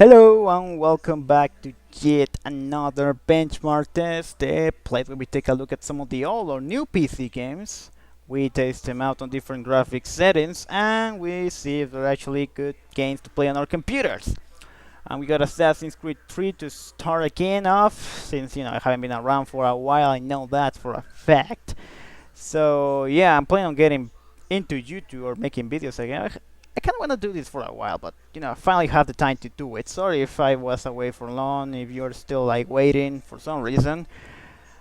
Hello and welcome back to yet another benchmark test, the place where we take a look at some of the old or new PC games. We test them out on different graphics settings and we see if they're actually good games to play on our computers. And we got Assassin's Creed 3 to start again off, since I haven't been around for a while, I know that for a fact. So yeah, I'm planning on getting into YouTube or making videos again. I kind of want to do this for a while, but I finally have the time to do it. Sorry if I was away for long, if you're still like waiting for some reason.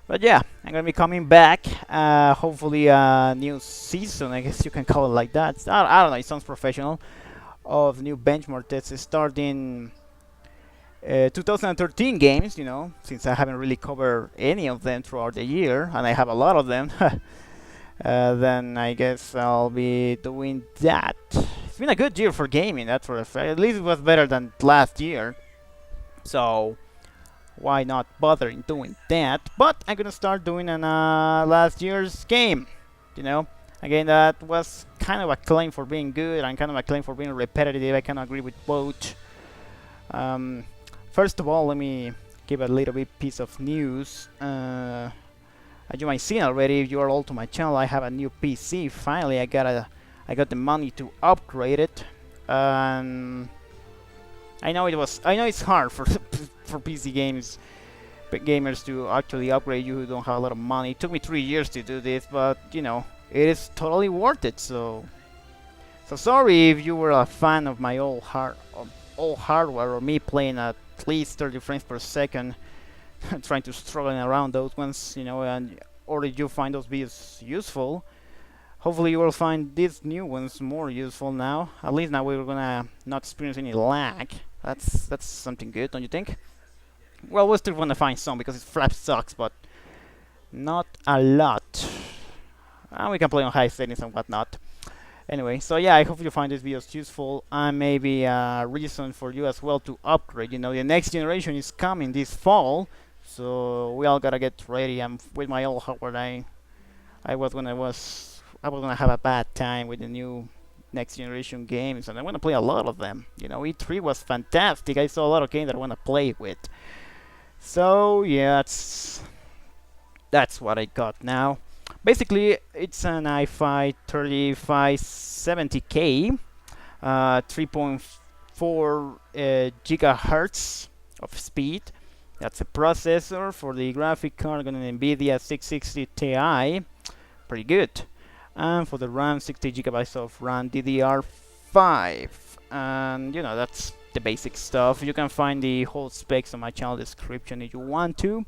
But yeah, I'm gonna be coming back. Hopefully, a new season, I guess you can call it like that. I don't know, it sounds professional. Of new benchmark tests starting 2013 games, since I haven't really covered any of them throughout the year, and I have a lot of them. Then I guess I'll be doing that. It's been a good year for gaming, that's for a fact. At least it was better than last year. So why not bothering doing that? But I'm gonna start doing an last year's game. You know, again that was kind of a claim for being good and kind of a claim for being repetitive. I can agree with both. Um, First of all, let me give a little bit piece of news. As you might see already, if you are all to my channel, I have a new PC. Finally, I got the money to upgrade it. I know it's hard for for PC gamers to actually upgrade you who don't have a lot of money. It took me 3 years to do this, but it is totally worth it. So sorry if you were a fan of my old hardware or me playing at least 30 frames per second. Trying to struggling around those ones, or did you find those videos useful? Hopefully you will find these new ones more useful now. At least now we're gonna not experience any lag. That's something good, don't you think? Well, we're still gonna find some because FRAPS sucks, but not a lot. And we can play on high settings and whatnot. Anyway, so yeah, I hope you find this videos useful and maybe a reason for you as well to upgrade. The next generation is coming this fall, so we all gotta get ready. And with my old hardware, I was gonna have a bad time with the new next generation games, and I wanna play a lot of them. E3 was fantastic. I saw a lot of games that I wanna play with. So yeah, that's what I got now. Basically, it's an i5 3570K, 3.4 gigahertz of speed. That's a processor for the graphic card, got an NVIDIA 660 Ti, pretty good. And for the RAM, 60 gigabytes of RAM, DDR5, and that's the basic stuff. You can find the whole specs on my channel description if you want to.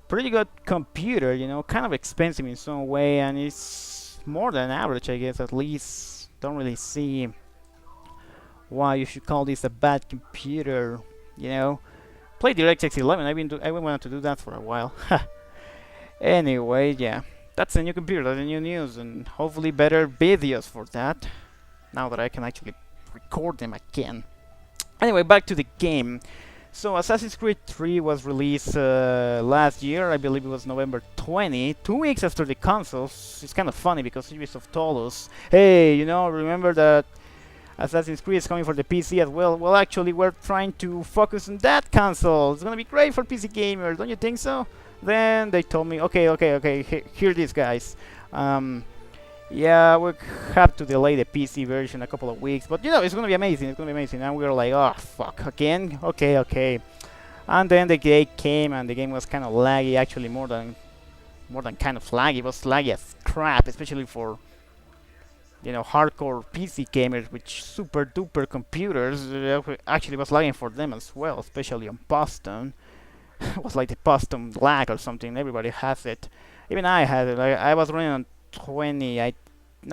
Pretty good computer, kind of expensive in some way, and it's more than average, I guess. At least don't really see why you should call this a bad computer. Play DirectX 11. I've been wanting to do that for a while. Anyway, yeah, that's a new computer, that's a new news, and hopefully better videos for that. Now that I can actually record them again. Anyway, back to the game. So Assassin's Creed 3 was released last year, I believe it was November 20, 2 weeks after the consoles. It's kind of funny because Ubisoft told us, hey, remember that Assassin's Creed is coming for the PC as well. Well, actually, we're trying to focus on that console. It's gonna be great for PC gamers, don't you think so? Then they told me, okay, hear this, guys. Yeah, we have to delay the PC version a couple of weeks, but it's gonna be amazing. It's gonna be amazing. And we were like, oh fuck, again? Okay. And then the day came, and the game was kind of laggy. Actually, more than kind of laggy. It was laggy as crap, especially for hardcore PC gamers with super duper computers. Actually, was lagging for them as well, especially on Boston. It was like the Boston lag or something. Everybody has it. Even I had it. I was running on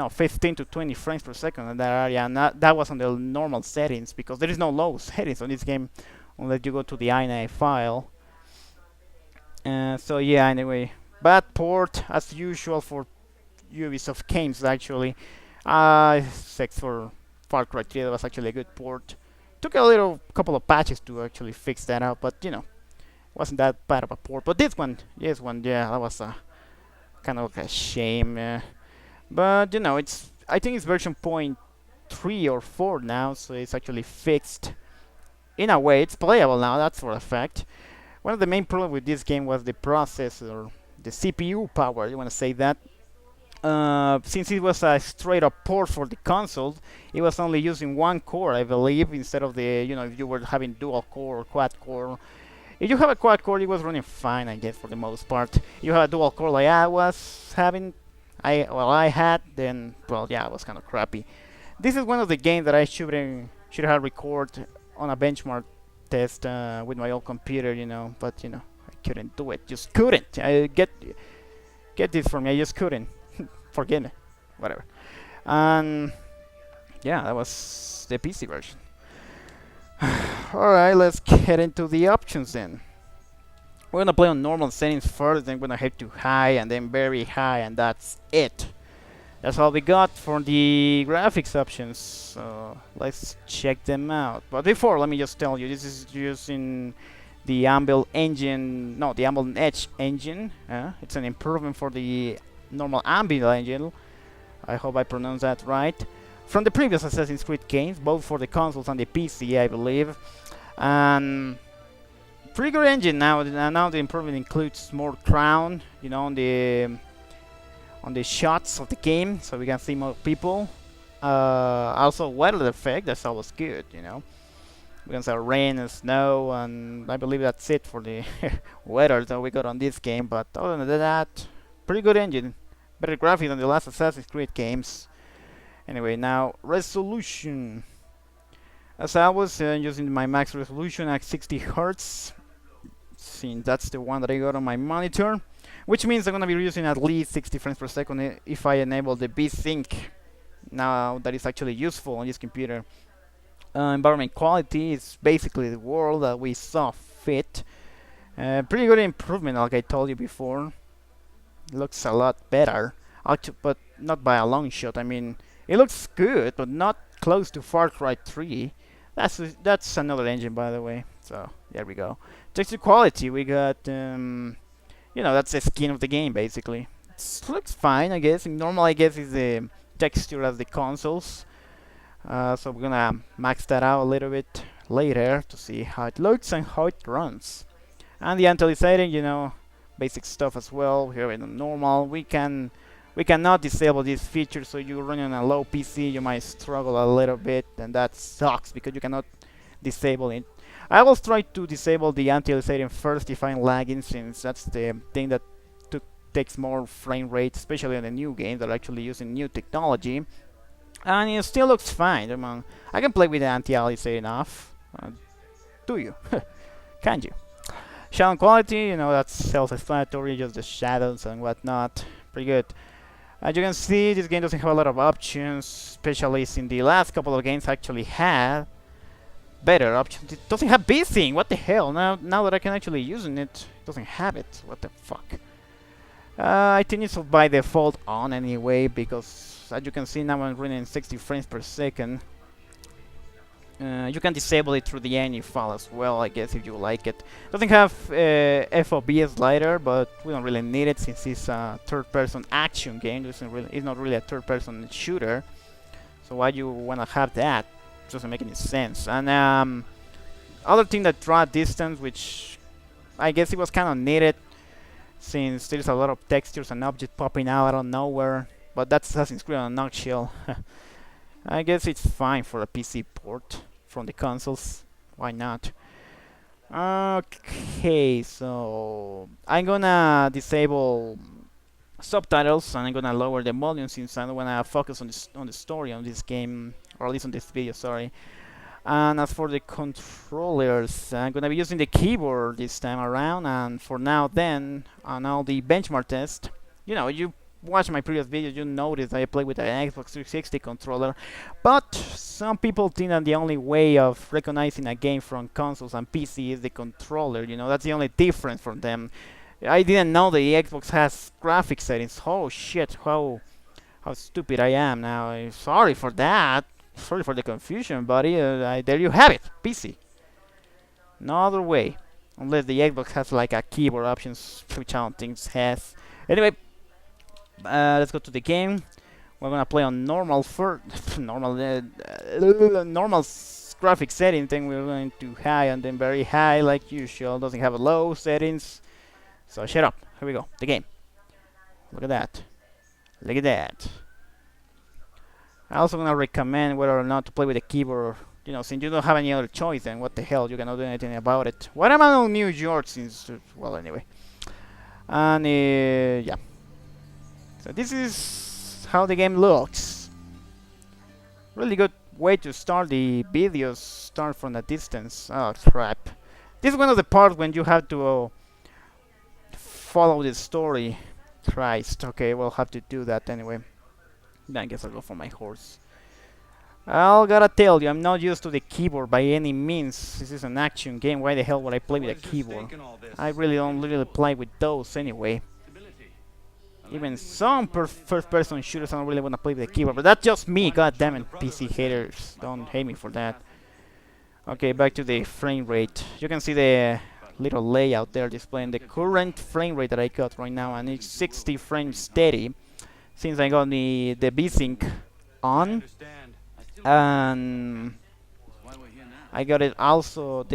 15 to 20 frames per second in that area, and that was on the normal settings because there is no low settings on this game unless you go to the INI file. So yeah, anyway, bad port as usual for Ubisoft games actually. Except for Far Cry 3, that was actually a good port. Took a couple of patches to actually fix that out, but wasn't that bad of a port. But this one, yeah, that was kind of a shame. But I think it's version point 3 or 4 now, so it's actually fixed. in a way, it's playable now. That's for a fact. One of the main problems with this game was the processor, the CPU power. You want to say that? Since it was a straight up port for the console, it was only using one core, I believe, instead of the, if you were having dual core or quad core. If you have a quad core, it was running fine, I guess, for the most part. You have a dual core like I was having, I had, then, well, yeah, it was kind of crappy. This is one of the games that I should have recorded on a benchmark test with my old computer, but I couldn't do it. Just couldn't. I get this from me. I just couldn't. Forgive me. Whatever. And yeah, that was the PC version. Alright, let's get into the options then. We're gonna play on normal settings first, then we're gonna head to high and then very high, and that's it. That's all we got for the graphics options. So let's check them out. But before, let me just tell you, this is using the Anvil engine, no, the Anvil Edge engine. It's an improvement for the normal Anvil engine. I hope I pronounced that right. From the previous Assassin's Creed games, both for the consoles and the PC, I believe. And pretty good engine now. Now the improvement includes more crown, on the shots of the game, so we can see more people. Also, weather effect. That's always good, We can see rain and snow, and I believe that's it for the weather that we got on this game. But other than that, pretty good engine. Better graphics than the last Assassin's Creed games. Anyway, now resolution. As I was using my max resolution at 60 Hz, since that's the one that I got on my monitor, which means I'm gonna be using at least 60 frames per second if I enable the V-Sync. Now that is actually useful on this computer. Environment quality is basically the world that we saw fit. Pretty good improvement, like I told you before. Looks a lot better, but not by a long shot. I mean, it looks good, but not close to Far Cry 3. That's another engine, by the way. So there we go. Texture quality, we got that's the skin of the game basically. It looks fine, I guess. Normal, I guess, is the texture as the consoles. So we're gonna max that out a little bit later to see how it looks and how it runs. And the anti-aliasing, basic stuff as well. Here in normal, we cannot disable this feature, so you're running on a low PC, you might struggle a little bit, and that sucks because you cannot disable it. I will try to disable the anti-aliasing first if I'm lagging, since that's the thing that takes more frame rate, especially in the new games that are actually using new technology. And it still looks fine. I can play with the anti-aliasing off. Do you? Can you? Shadow quality, that's self-explanatory, just the shadows and whatnot. Pretty good. As you can see, this game doesn't have a lot of options, especially in the last couple of games actually had better options. It doesn't have V-Sync. What the hell? Now that I can actually use it doesn't have it. What the fuck? I think it's by default on anyway, because as you can see now I'm running 60 frames per second. You can disable it through the any file as well, I guess, if you like it. Doesn't have FOV slider, but we don't really need it since it's a third-person action game. It's not really a third-person shooter. So why you wanna have that? It doesn't make any sense. And other thing that draw distance, which I guess it was kind of needed, since there's a lot of textures and objects popping out of nowhere. But that's Assassin's Creed in a nutshell. I guess it's fine for a PC port from the consoles. Why not? Okay, so I'm gonna disable subtitles and I'm gonna lower the volume since I don't wanna focus on the story on this game, or at least on this video. Sorry. And as for the controllers, I'm gonna be using the keyboard this time around. And for now, then on all the benchmark test, you watch my previous videos, you notice I play with an Xbox 360 controller, but some people think that the only way of recognizing a game from consoles and PC is the controller. That's the only difference from them. I didn't know the Xbox has graphics settings. Oh shit, how stupid I am now. I'm sorry for that. Sorry for the confusion, buddy. There you have it, PC. No other way, unless the Xbox has like a keyboard options, which I don't think it has. Anyway. Let's go to the game. We're gonna play on normal normal graphic settings, then we're going to high and then very high like usual. Doesn't have a low settings. So shut up. Here we go. The game. Look at that. Look at that. I also gonna recommend whether or not to play with a keyboard. You know, since you don't have any other choice, then what the hell, you cannot do anything about it. Why am I on New York since, well, anyway. And yeah. So this is how the game looks. Really good way to start the videos. Start from a distance. Oh crap! This is one of the parts when you have to follow the story. Christ. Okay, we'll have to do that anyway. Then I guess I'll go for my horse. I'll gotta tell you, I'm not used to the keyboard by any means. This is an action game. Why the hell would I play with a keyboard? I really don't really play with those anyway. Even some first-person shooters, I don't really want to play with the keyboard. But that's just me. God damn it, PC haters. Don't hate me for that. Okay, back to the frame rate. You can see the little layout there displaying the current frame rate that I got right now, and it's 60 frames steady since I got the VSync on. And I got it also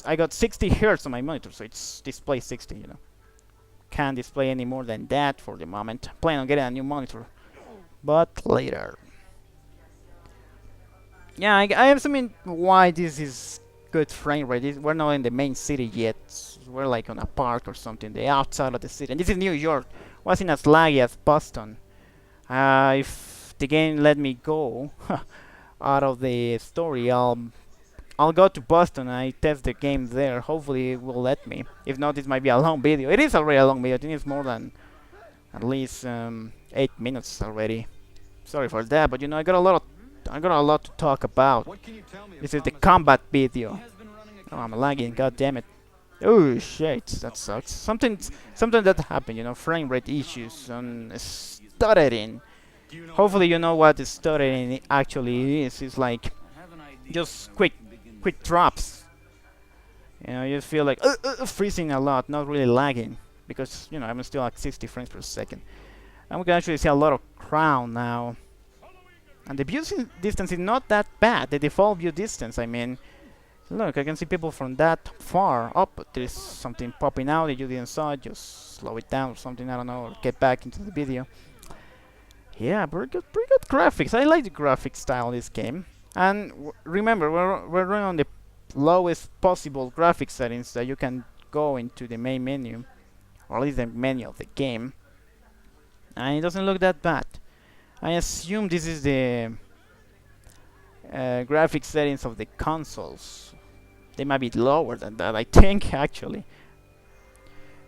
I got 60 hertz on my monitor, so it's display 60, you know. Can't display any more than that for the moment. Plan on getting a new monitor, but later. Yeah, I am assuming why this is good frame rate. We're not in the main city yet. We're like on a park or something, the outside of the city. And this is New York. Wasn't as laggy as Boston. If the game let me go out of the story, I'll go to Boston and I test the game there. Hopefully it will let me. If not, this might be a long video. It is already a long video. I think it's more than at least 8 minutes already. Sorry for that, but you know I got a lot to talk about. This is the combat video. Oh, I'm lagging. God damn it. Oh shit, that sucks. Something that happened. You know, frame rate issues and stuttering. Hopefully you know what the stuttering actually is. It's like just quick drops. You know, you feel like freezing a lot, not really lagging, because you know I'm still at 60 frames per second. And we can actually see a lot of crown now. And the view distance is not that bad. The default view distance, I mean, look, I can see people from that far up. But there's something popping out that you didn't saw it. Just slow it down or something. I don't know. Or get back into the video. Yeah, pretty good graphics. I like the graphic style of this game. And remember, we're running on the lowest possible graphic settings that you can go into the main menu, or at least the menu of the game. And it doesn't look that bad. I assume this is the graphic settings of the consoles. They might be lower than that, I think, actually.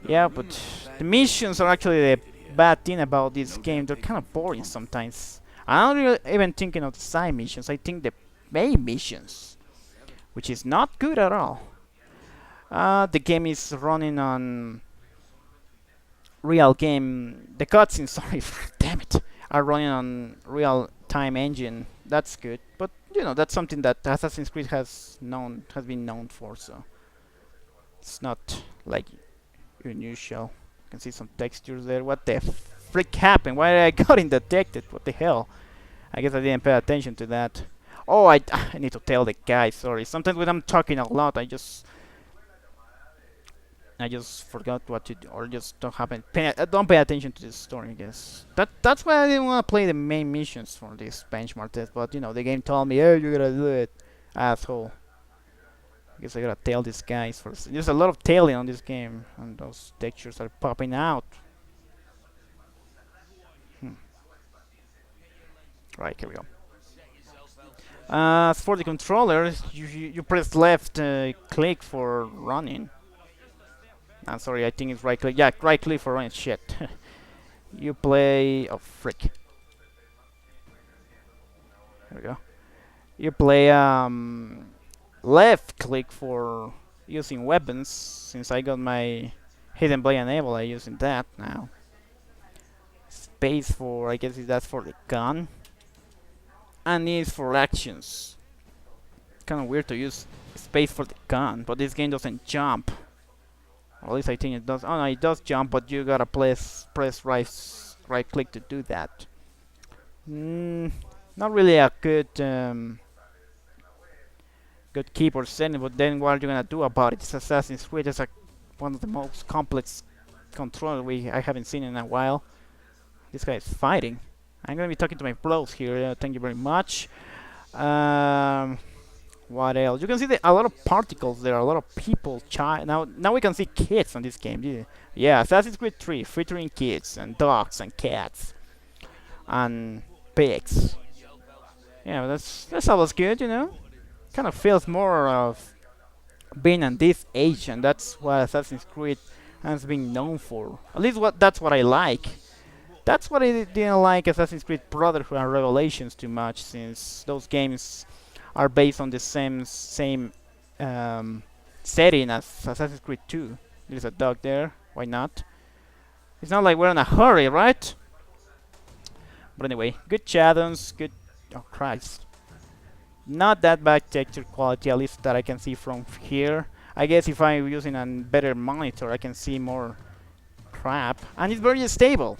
Yeah, but the missions are actually the bad thing about this game. They're kind of boring sometimes. I'm not really even thinking of the side missions. I think the main missions, which is not good at all. The game is running on real game. The cutscenes, sorry, damn it, are running on real time engine. That's good, but you know that's something that Assassin's Creed has been known for. So it's not like unusual. You can see some textures there. What the frick happened? Why did I got undetected? What the hell? I guess I didn't pay attention to that. Oh, I need to tell the guy. Sorry. Sometimes when I'm talking a lot, I just forgot what to do, or just don't pay attention to the story. I guess that's why I didn't want to play the main missions for this benchmark test. But you know, the game told me, "Hey, you gotta do it, asshole." I guess I gotta tell these guys first. There's a lot of tailing on this game, and those textures are popping out. Right, here we go. As for the controller, you press left click for running. I'm sorry, I think it's right click. Yeah, right click for running. Shit. You play. Oh, frick. There we go. You play left click for using weapons. Since I got my hidden blade enabled, I'm using that now. Space for, I guess that's for the gun. And E is for actions. Kind of weird to use space for the gun, but this game doesn't jump. Or at least I think it does. Oh no, it does jump, but you gotta press right click to do that. Not really a good good keyboard setting, but then what are you gonna do about it? It's Assassin's Creed. It's like one of the most complex controller I haven't seen in a while. This guy is fighting. I'm gonna be talking to my bros here. Thank you very much. Um, what else? You can see a lot of particles there. A lot of people. Now we can see kids on this game. Yeah, Assassin's Creed 3 featuring kids and dogs and cats and pigs. Yeah, that's always good, you know. Kind of feels more of being on this age, and that's what Assassin's Creed has been known for. At least that's what I like. That's what I didn't like Assassin's Creed Brotherhood and Revelations too much, since those games are based on the same um, setting as Assassin's Creed 2. There's a dog there. Why not? It's not like we're in a hurry, right? But anyway, good shadows, good. Oh Christ! Not that bad texture quality, at least that I can see from here. I guess if I'm using a better monitor, I can see more crap. And it's very stable.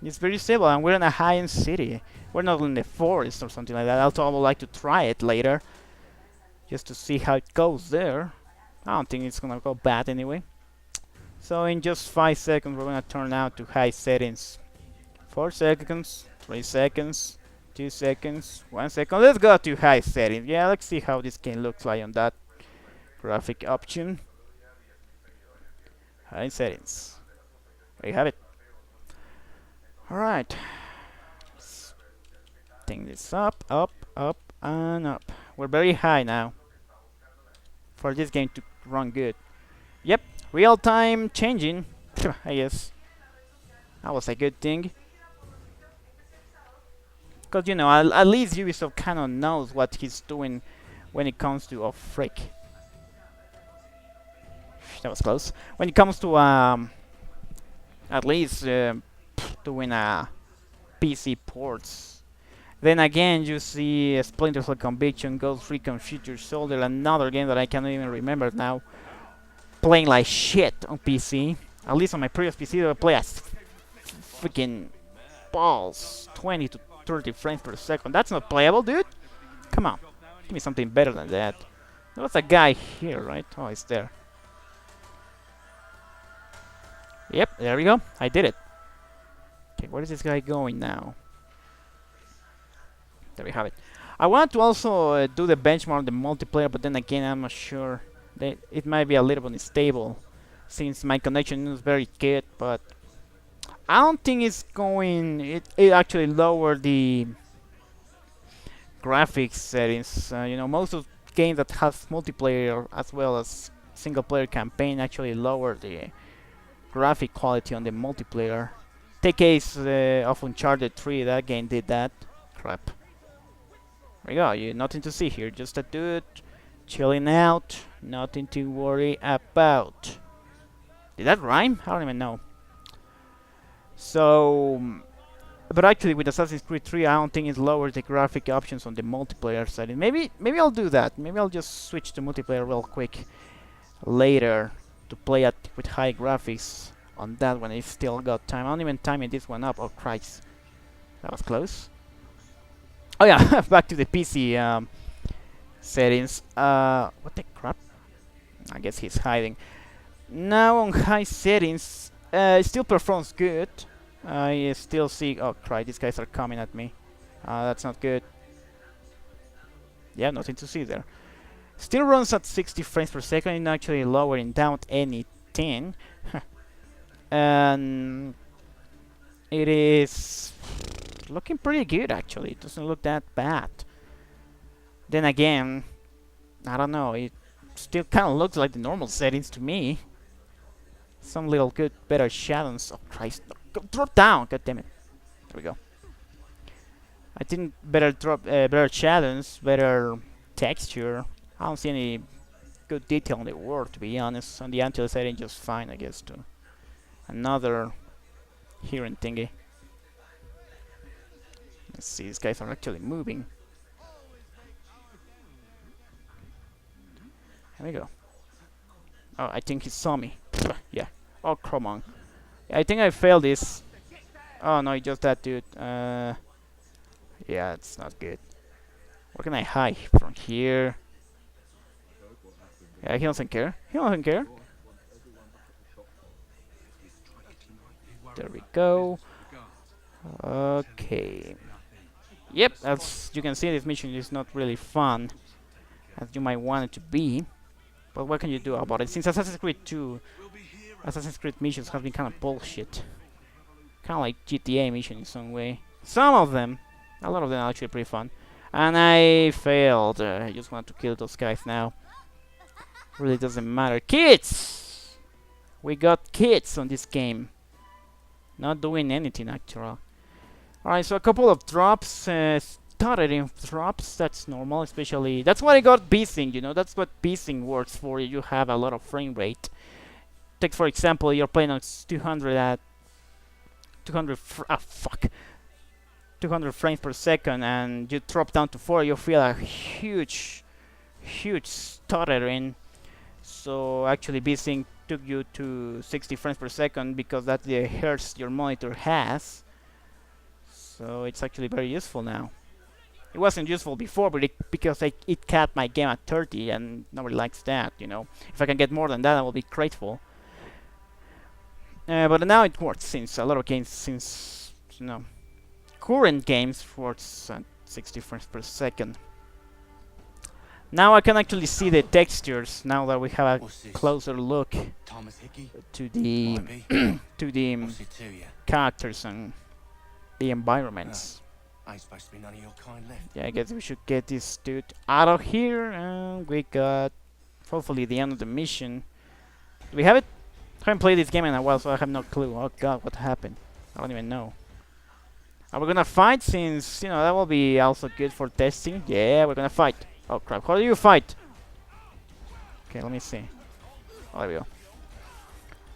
It's very stable, and we're in a high-end city. We're not in the forest or something like that. Also, I would like to try it later, just to see how it goes there. I don't think it's gonna go bad anyway. So in just 5 seconds, we're gonna turn out to high settings. 4 seconds, 3 seconds, 2 seconds, 1 second. Let's go to high settings. Yeah, let's see how this game looks like on that graphic option. High settings. There you have it. Alright. Let's take this up, up, up, and up. We're very high now for this game to run good. Yep, real time changing. I guess that was a good thing. Because, you know, at least Ubisoft kind of knows what he's doing when it comes to... Oh, frick. That was close. When it comes to, at least doing PC ports. Then again, you see Splinter Cell Conviction, Ghost Recon Future Soldier, another game that I can't even remember now, playing like shit on PC. At least on my previous PC, I play as freaking balls, 20 to 30 frames per second. That's not playable, dude. Come on, give me something better than that. There was a guy here, right? Oh, he's there. Yep, there we go. I did it. Okay, where is this guy going now? There we have it. I want to also do the benchmark on the multiplayer, but then again, I'm not sure. It might be a little bit unstable, since my connection is very good, but I don't think it's going... It actually lowered the graphics settings. You know, most of games that has multiplayer as well as single player campaign actually lower the graphic quality on the multiplayer. Take case of Uncharted 3, that game did that. Crap. There we go, nothing to see here, just a dude chilling out, nothing to worry about. Did that rhyme? I don't even know. So, but actually with Assassin's Creed 3, I don't think it lowers the graphic options on the multiplayer setting. Maybe I'll do that. Maybe I'll just switch to multiplayer real quick later to play with high graphics on that one. I've still got time. I don't even timing this one up. Oh Christ, that was close. Oh yeah, back to the PC settings. What the crap? I guess he's hiding. Now on high settings, it still performs good. I still see... Oh crap, these guys are coming at me. That's not good. Yeah, nothing to see there. Still runs at 60 frames per second, and actually lowering down anything. And it is looking pretty good actually. It doesn't look that bad. Then again, I don't know, it still kind of looks like the normal settings to me. Some little good, better shadows. Oh Christ, no, drop down, god damn it. There we go. I think better better shadows, better texture. I don't see any good detail on the world, to be honest. On the anti setting, just fine, I guess, too. Another hearing thingy. Let's see, these guys are actually moving. There we go. Oh, I think he saw me. Yeah. Oh, come on. I think I failed this. Oh no, just that dude. Yeah, it's not good. Where can I hide? From here. Yeah, he doesn't care. He doesn't care. There we go. Okay. Yep, as you can see, this mission is not really fun as you might want it to be. But what can you do about it? Since Assassin's Creed 2, Assassin's Creed missions have been kind of bullshit. Kind of like GTA mission in some way. Some of them, a lot of them are actually pretty fun. And I failed. I just want to kill those guys now. Really doesn't matter. Kids! We got kids on this game. Not doing anything actually. Alright, so a couple of drops. Stuttering drops, that's normal, especially. That's why I got beasting, you know. That's what beasting works for. You have a lot of frame rate. Take for example, you're playing on 200 at 200 200 frames per second, and you drop down to 4, you feel a huge stuttering. So actually beasting took you to 60 frames per second because that's the hertz your monitor has. So it's actually very useful now. It wasn't useful before, but because it capped my game at 30, and nobody likes that, you know. If I can get more than that, I will be grateful. But now it works, since a lot of games, since, you know, current games works at 60 frames per second. Now I can actually see the textures, now that we have a closer look to the to the characters and the environments. Ain't supposed to be none of your kind left. Yeah, I guess we should get this dude out of here, and we got hopefully the end of the mission. Do we have it? I haven't played this game in a while, so I have no clue. Oh god, what happened? I don't even know. Are we gonna fight, since, you know, that will be also good for testing? Yeah, we're gonna fight. Oh crap, how do you fight? Okay, let me see. Oh, there we go.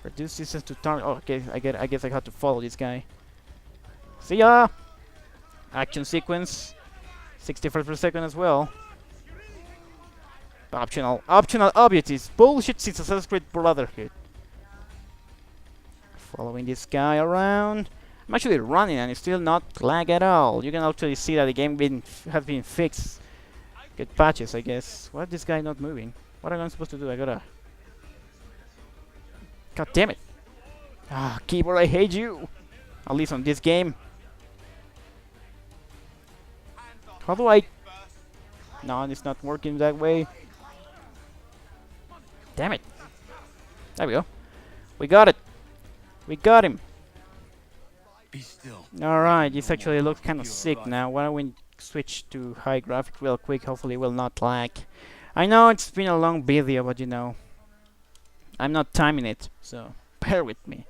Reduce distance to target. Oh, okay, I guess I have to follow this guy. See ya! Action sequence. 60 frames per second as well. Optional objectives. Bullshit since Assassin's Creed Brotherhood. Following this guy around. I'm actually running and it's still not lag at all. You can actually see that the game has been fixed. Get patches, I guess. Why is this guy not moving? What am I supposed to do? I gotta... God damn it. Ah, keyboard, I hate you. At least on this game. How do I... No, it's not working that way. Damn it. There we go. We got it. We got him. Be still. Alright, this actually looks kind of sick now. Why don't we switch to high graphic real quick? Hopefully it will not lag. I know it's been a long video, but you know, I'm not timing it, so bear with me.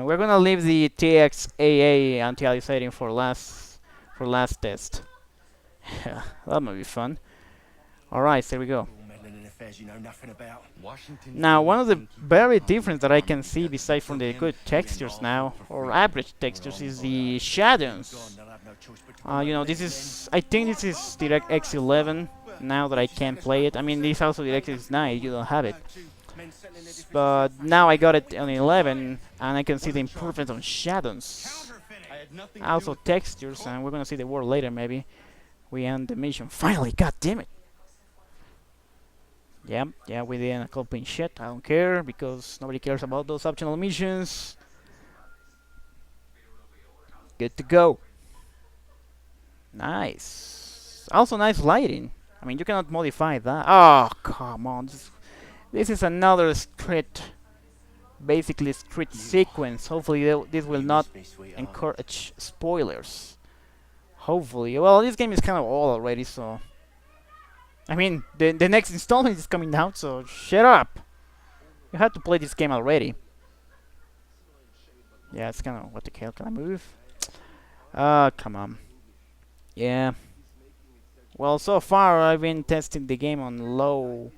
We're gonna leave the TXAA anti-aliasing for last test. That might be fun. Alright, there we go. Now, one of the very difference that I can see, besides from the good textures now, or average textures, is the shadows. You know, this is, I think this is DirectX 11, now that I can play it. I mean, this also DirectX 9, you don't have it. But now I got it on 11, and I can see the improvement on shadows. Also textures, and we're gonna see the word later maybe. We end the mission. Finally, god damn it! Yeah, we didn't accomplish shit. I don't care, because nobody cares about those optional missions. Good to go. Nice. Also nice lighting. I mean, you cannot modify that. Oh, come on. This is another script. Basically, script sequence. Hopefully, this will not encourage spoilers. Hopefully. Well, this game is kind of old already, so... I mean, the next installment is coming out, so shut up! You had to play this game already. Yeah, it's kind of... What the hell? Can I move? Come on. Yeah. Well, so far I've been testing the game on low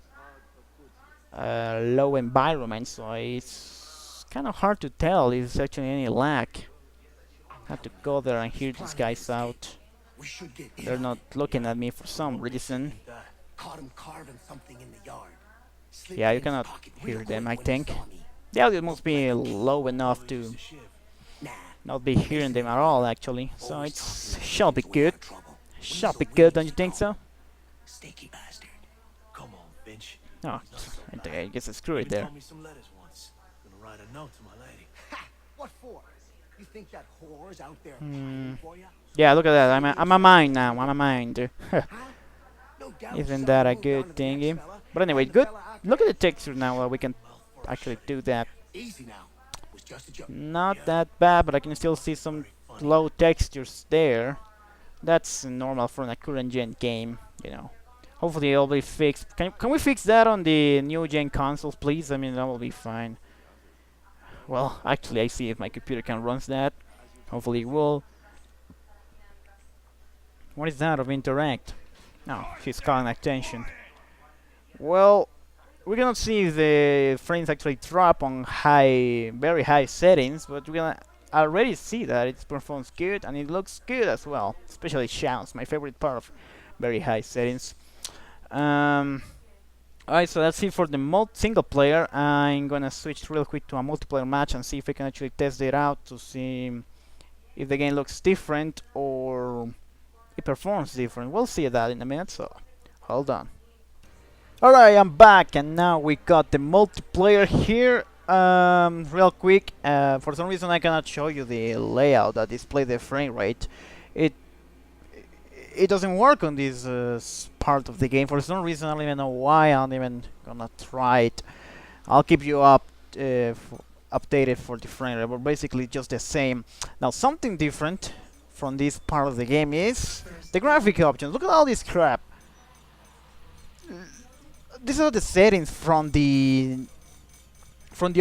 environment, so it's kind of hard to tell if there's actually any lag. Have to go there and hear these guys out. They're not looking at me for some reason. Yeah, you cannot hear them, I think. The audio must be low enough to not be hearing them at all, actually. So it shall be good. Shall be good, don't you think so? Sneaky bastard. Come on, Finch. Oh, He's not so I bad. guess I screwed it Even there. wrote me some letters once. Gonna write a note to my lady. Ha! What for? You think that whore's out there Hmm. pining for you? Yeah, look at that. I'm a mind now. I'm a mind. Huh? No doubt Isn't something that a goes down good to the next thingy? fella, But anyway, and the good. fella after Look at the that. texture now. We can Well, for actually sure. do that. Easy now. It was just a joke. Not Yeah. that bad, but I can still see some Very funny. low textures there. That's normal for a current gen game, you know. Hopefully it'll be fixed. Can we fix that on the new gen consoles, please? I mean, that will be fine. Well, actually, I see if my computer can run that. Hopefully it will. What is that of interact? No, she's calling attention. Well, we cannot see if the frames actually drop on very high settings, but we can already see that it performs good and it looks good as well. Especially sounds, my favorite part of very high settings. Alright, so that's it for the single player. I'm gonna switch real quick to a multiplayer match and see if I can actually test it out to see if the game looks different or it performs different. We'll see that in a minute, so hold on. Alright, I'm back and now we got the multiplayer here. Real quick, for some reason I cannot show you the layout that displays the frame rate. It it doesn't work on this part of the game for some reason. I don't even know why. I'm even gonna try it. I'll keep you updated for the frame rate, but basically just the same. Now something different from this part of the game is the graphic options. Look at all this crap. These are the settings from the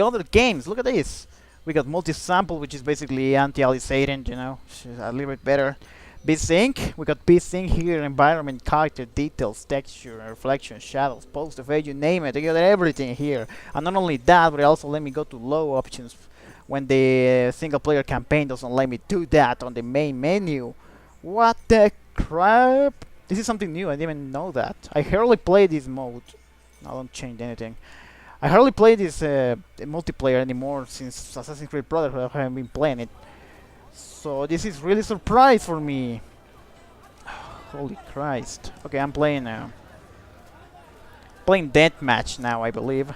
other games. Look at this. We got multi-sample, which is basically anti-aliasing, you know, a little bit better. B-Sync, we got B-Sync here, environment, character, details, texture, reflection, shadows, post of age, you name it, you got everything here. And not only that, but it also let me go to low options when the single player campaign doesn't let me do that on the main menu. What the crap? This is something new, I didn't even know that. I hardly play this mode. I don't change anything. I hardly play this multiplayer anymore since Assassin's Creed Brotherhood. I haven't been playing it. So this is really surprise for me. Holy Christ. Okay, I'm playing now. Playing deathmatch now, I believe.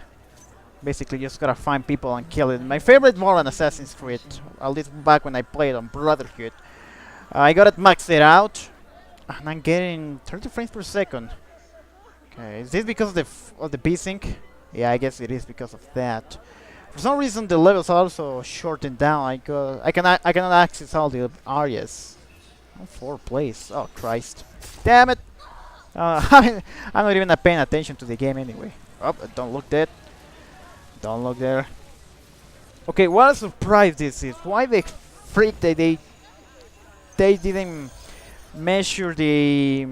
Basically just gotta find people and kill it. My favorite more on Assassin's Creed. At least back when I played on Brotherhood. I got it maxed out. And I'm getting 30 frames per second. Okay, is this because of the B-Sync? Yeah, I guess it is because of that. For some reason, the levels are also shortened down. I cannot access all the areas. Oh, 4 plays. Oh Christ! Damn it! I'm not even paying attention to the game anyway. Oh, don't look dead. Don't look there. Okay, what a surprise this is! Why the freak they didn't measure the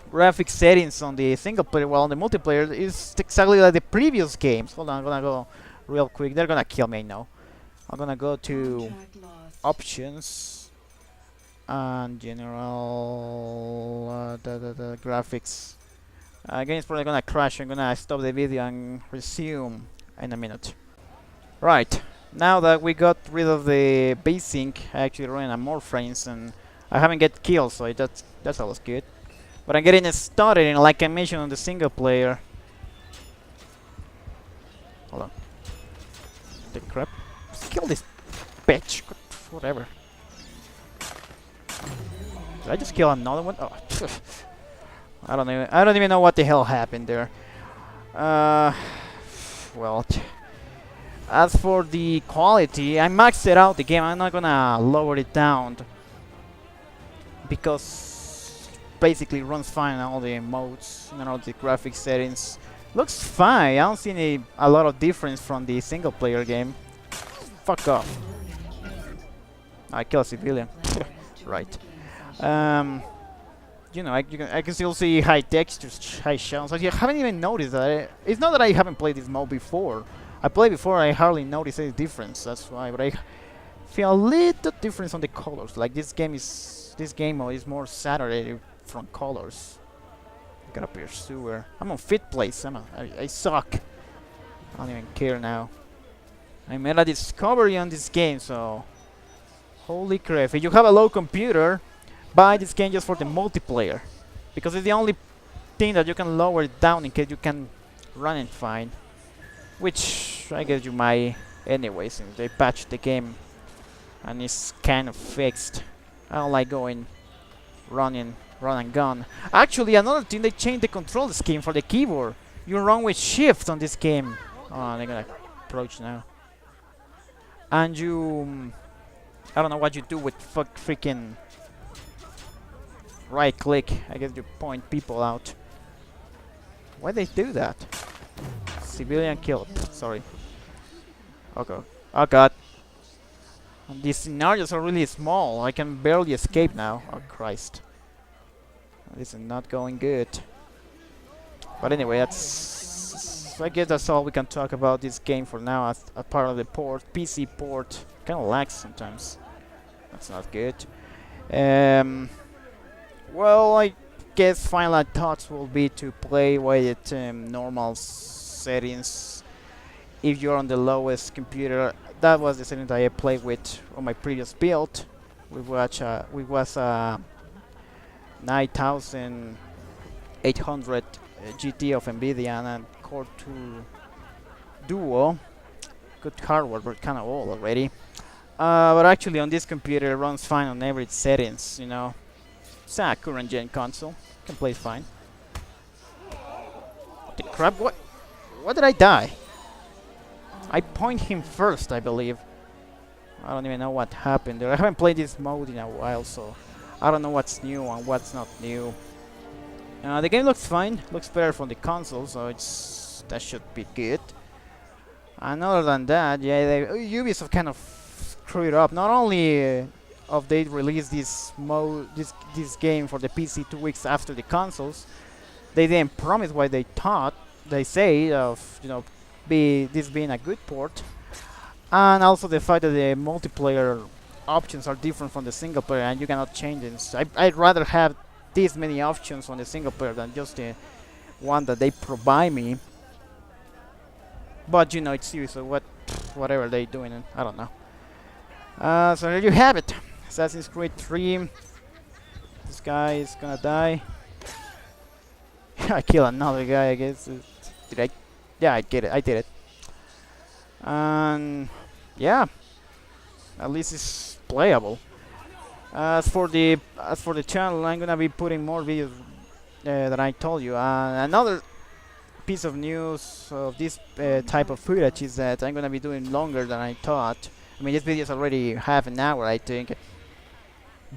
graphic settings on the single player, while on the multiplayer is exactly like the previous games. Hold on, I'm gonna go real quick. They're gonna kill me now. I'm gonna go to options and general the graphics. Again, it's probably gonna crash. I'm gonna stop the video and resume in a minute. Right, now that we got rid of the B-Sync, I actually running at more frames and I haven't get killed, so that's always good. But I'm getting started, and like I mentioned on the single player. Hold on. The crap. Just kill this bitch. Whatever. Did I just kill another one? Oh, I don't even know what the hell happened there. Well, as for the quality, I maxed it out the game. I'm not gonna lower it down because basically runs fine on all the modes and all the graphic settings. Looks fine. I don't see a lot of difference from the single player game. Fuck off. I kill a civilian. Right. You know, I can still see high textures, high shadows. I haven't even noticed that. It's not that I haven't played this mode before. I played before, I hardly noticed any difference. That's why. But I feel a little difference on the colors. Like this game mode is more saturated from colors. Gotta pursue her. I'm on 5th place. I suck. I don't even care now. I made a discovery on this game, so holy crap! If you have a low computer, buy this game just for the multiplayer, because it's the only thing that you can lower it down in case you can run it fine. Which I guess you might anyway, since they patched the game and it's kind of fixed. I don't like going running run and gun. Actually, another thing, they changed the control scheme for the keyboard. You run with shift on this game. Oh, they're gonna approach now. And you, I don't know what you do with freaking right click. I guess you point people out. Why they do that? Civilian killed. Sorry. Okay. Oh god. And these scenarios are really small. I can barely escape now. Oh Christ. This is not going good. But anyway, that's, I guess that's all we can talk about this game for now as a part of the port. PC port. Kinda lags sometimes. That's not good. Well, I guess final thoughts will be to play with normal settings. If you're on the lowest computer, that was the setting that I played with on my previous build. We was 9800 GT of Nvidia and Core 2 Duo. Good hardware, but kind of old already. But actually, on this computer, it runs fine on every settings. You know, it's a current gen console. Can play fine. What the crap? What? What did I die? I point him first, I believe. I don't even know what happened there. I haven't played this mode in a while, so I don't know what's new and what's not new. The game looks fine. Looks better from the console, so that should be good. And other than that, yeah, Ubisoft kind of screwed up. Not only of they released this game for the PC 2 weeks after the consoles, they didn't promise what they say of, you know, this being a good port, and also the fact that the multiplayer options are different from the single player and you cannot change it. I'd rather have this many options on the single player than just the one that they provide me. But you know, it's you, so whatever they doing, I don't know. So there you have it. Assassin's Creed 3. This guy is gonna die. I kill another guy, I guess. Did I? Yeah, I did it. And yeah, at least it's playable. As for the channel, I'm gonna be putting more videos that I told you. Another piece of news of this type of footage is that I'm gonna be doing longer than I thought. I mean, this video is already half an hour, I think,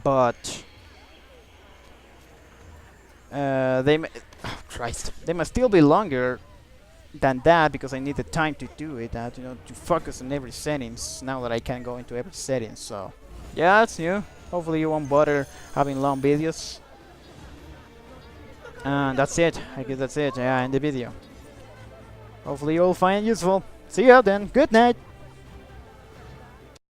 but they must still be longer than that because I need the time to do it, you know, to focus on every settings now that I can go into every setting. So yeah, that's new. Hopefully you won't bother having long videos. And that's it. I guess that's it. Yeah, in the video. Hopefully you'll find it useful. See ya then. Good night.